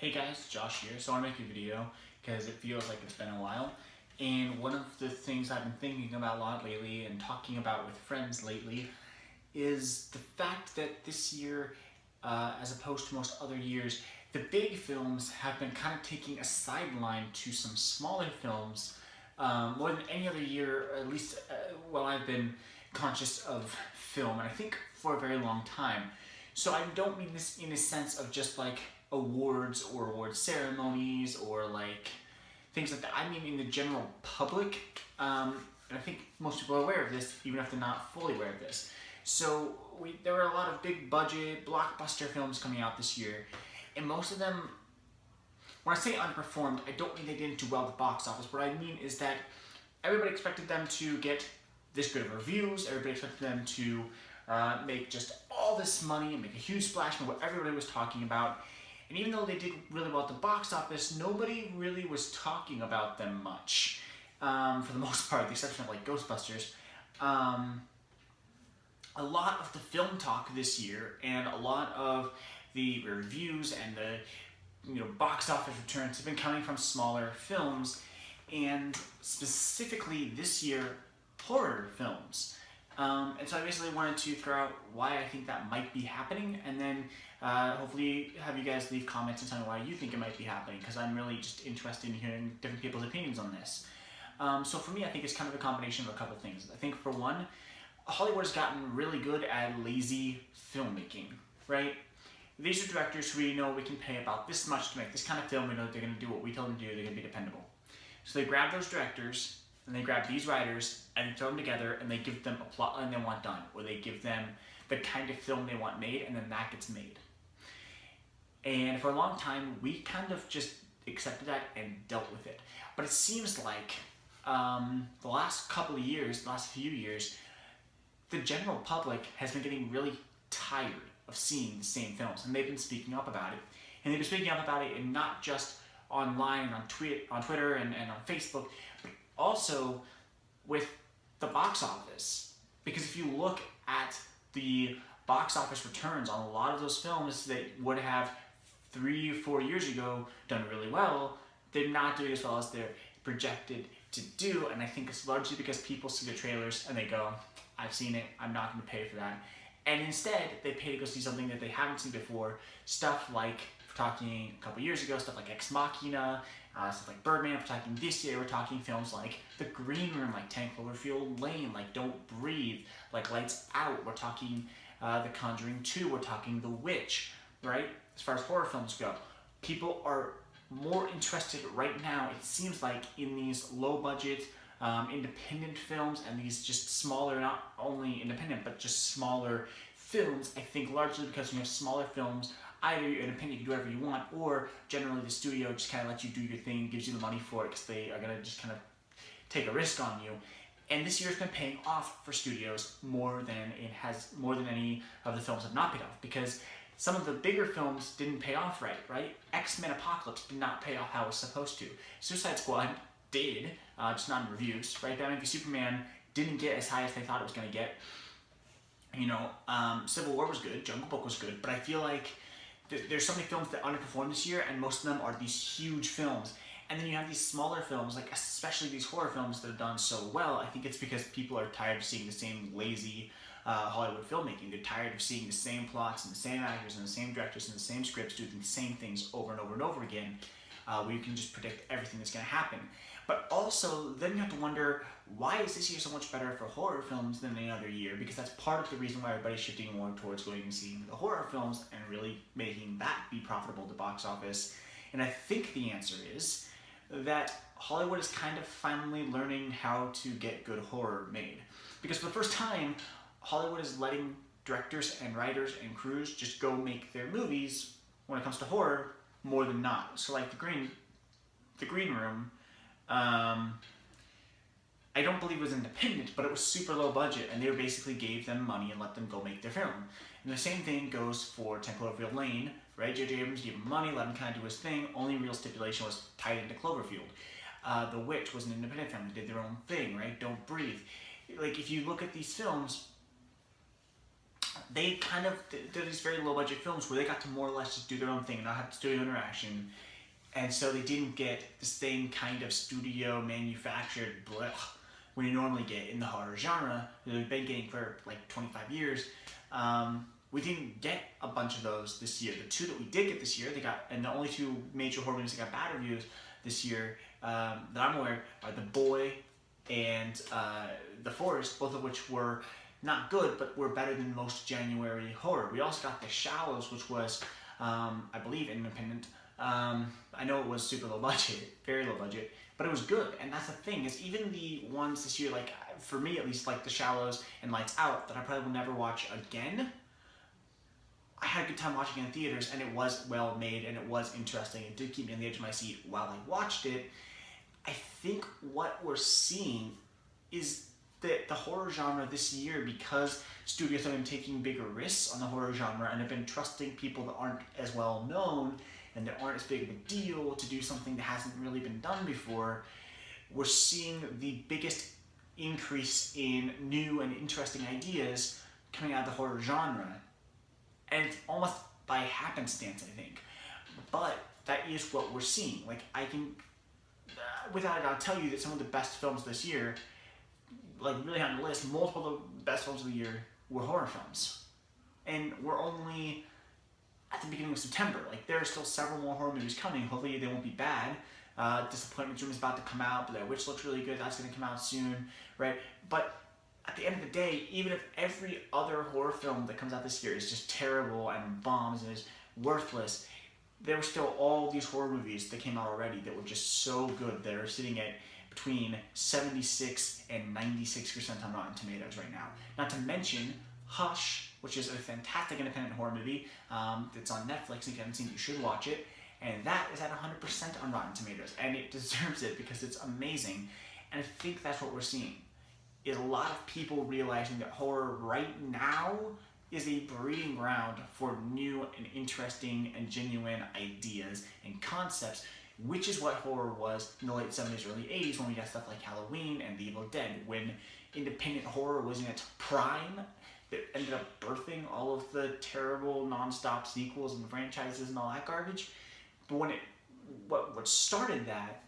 Hey guys, Josh here. So I want to make a video because it feels like it's been a while. And one of the things I've been thinking about a lot lately and talking about with friends lately is the fact that this year, as opposed to most other years, the big films have been kind of taking a sideline to some smaller films more than any other year, at least while I've been conscious of film, and I think for a very long time. So I don't mean this in a sense of just like awards or award ceremonies or like things like that. I mean in the general public, and I think most people are aware of this, even if they're not fully aware of this. So there were a lot of big budget blockbuster films coming out this year, and most of them, when I say underperformed, I don't mean they didn't do well at the box office. What I mean is that everybody expected them to get this good of reviews. Everybody expected them to make just all this money and make a huge splash from what everybody was talking about. And even though they did really well at the box office, nobody really was talking about them much, for the most part, with the exception of like Ghostbusters. A lot of the film talk this year and a lot of the reviews and the box office returns have been coming from smaller films, and specifically this year, horror films. And so I basically wanted to throw out why I think that might be happening, and then hopefully have you guys leave comments and tell me why you think it might be happening, because I'm really just interested in hearing different people's opinions on this. So for me, I think it's kind of a combination of a couple things. I think for one, Hollywood has gotten really good at lazy filmmaking, right? These are directors who we know we can pay about this much to make this kind of film. We know they're going to do what we tell them to do. They're going to be dependable. So they grab those directors and they grab these writers and throw them together and they give them a plot line they want done, or they give them the kind of film they want made, and then that gets made. And for a long time, we kind of just accepted that and dealt with it. But it seems like the last couple of years, the last few years, the general public has been getting really tired of seeing the same films, and they've been speaking up about it. And they've been speaking up about it, and not just online, on Twitter and on Facebook, but also with the box office. Because if you look at the box office returns on a lot of those films that would have 3 or 4 years ago done really well, they're not doing as well as they're projected to do. And I think it's largely because people see the trailers and they go, I've seen it, I'm not going to pay for that. And instead, they pay to go see something that they haven't seen before. Stuff like, we're talking a couple years ago, stuff like Ex Machina, stuff like Birdman. We're talking this year, we're talking films like The Green Room, like 10 Cloverfield Lane, like Don't Breathe, like Lights Out. We're talking The Conjuring 2, we're talking The Witch, right? As far as horror films go, people are more interested right now, it seems like, in these low-budget, independent films, and these just smaller, not only independent, but just smaller films. I think largely because when you have smaller films, either you're independent, you can do whatever you want, or generally the studio just kind of lets you do your thing, gives you the money for it, because they are going to just kind of take a risk on you. And this year's been paying off for studios more than any of the films have not paid off, because some of the bigger films didn't pay off right? X-Men Apocalypse did not pay off how it was supposed to. Suicide Squad did, just not in reviews, right? Batman v Superman didn't get as high as they thought it was going to get. Civil War was good, Jungle Book was good, but I feel like there's so many films that underperformed this year, and most of them are these huge films. And then you have these smaller films, like especially these horror films that have done so well. I think it's because people are tired of seeing the same lazy Hollywood filmmaking. They're tired of seeing the same plots and the same actors and the same directors and the same scripts doing the same things over and over and over again, where you can just predict everything that's going to happen. But also, then you have to wonder, why is this year so much better for horror films than any other year? Because that's part of the reason why everybody's shifting more towards going and seeing the horror films and really making that be profitable at the box office. And I think the answer is that Hollywood is kind of finally learning how to get good horror made. Because for the first time, Hollywood is letting directors and writers and crews just go make their movies, when it comes to horror, more than not. So like The Green Room, I don't believe it was independent, but it was super low budget, and they basically gave them money and let them go make their film. And the same thing goes for 10 Cloverfield Lane, right? J.J. Abrams gave him money, let him kind of do his thing. Only real stipulation was tied into Cloverfield. The Witch was an independent film. They did their own thing, right? Don't Breathe. Like, if you look at these films, they kind of did these very low budget films where they got to more or less just do their own thing and not have studio interaction. And so they didn't get the same kind of studio manufactured blech we normally get in the horror genre that we've been getting for like 25 years. We didn't get a bunch of those this year. The two that we did get this year, and the only two major horror movies that got bad reviews this year that I'm aware are The Boy and The Forest, both of which were not good, but were better than most January horror. We also got The Shallows, which was, I believe, independent. I know it was super low budget, very low budget, but it was good. And that's the thing, is even the ones this year, like for me at least, like The Shallows and Lights Out, that I probably will never watch again, I had a good time watching it in theaters, and it was well made, and it was interesting. It did keep me on the edge of my seat while I watched it. I think what we're seeing is that the horror genre this year, because studios have been taking bigger risks on the horror genre and have been trusting people that aren't as well known and that aren't as big of a deal to do something that hasn't really been done before, we're seeing the biggest increase in new and interesting ideas coming out of the horror genre. And it's almost by happenstance, I think. But that is what we're seeing. Like, I can, without a doubt, tell you that some of the best films this year, like really on the list, multiple of the best films of the year were horror films. And we're only at the beginning of September. Like, there are still several more horror movies coming. Hopefully they won't be bad. Disappointment Room is about to come out, but Blair Witch looks really good. That's going to come out soon, right? But at the end of the day, even if every other horror film that comes out this year is just terrible and bombs and is worthless, there were still all these horror movies that came out already that were just so good. They're sitting at between 76 and 96% on Rotten Tomatoes right now. Not to mention Hush, which is a fantastic independent horror movie that's on Netflix. If you haven't seen it, you should watch it. And that is at 100% on Rotten Tomatoes. And it deserves it because it's amazing. And I think that's what we're seeing, is a lot of people realizing that horror right now is a breeding ground for new and interesting and genuine ideas and concepts, which is what horror was in the late 70s, early 80s, when we got stuff like Halloween and The Evil Dead, when independent horror was in its prime, that ended up birthing all of the terrible non-stop sequels and franchises and all that garbage. But when what started that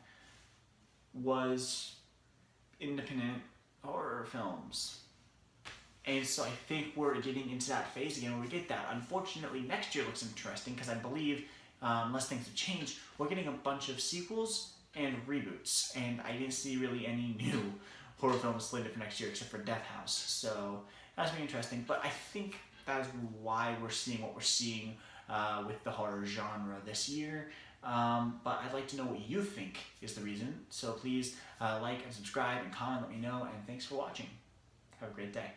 was independent horror films. And so I think we're getting into that phase again where we get that. Unfortunately, next year looks interesting because I believe, unless things have changed, we're getting a bunch of sequels and reboots. And I didn't see really any new horror films slated for next year except for Death House. So that's going to be interesting. But I think that is why we're seeing what we're seeing with the horror genre this year. But I'd like to know what you think is the reason. So please like and subscribe and comment, let me know. And thanks for watching. Have a great day.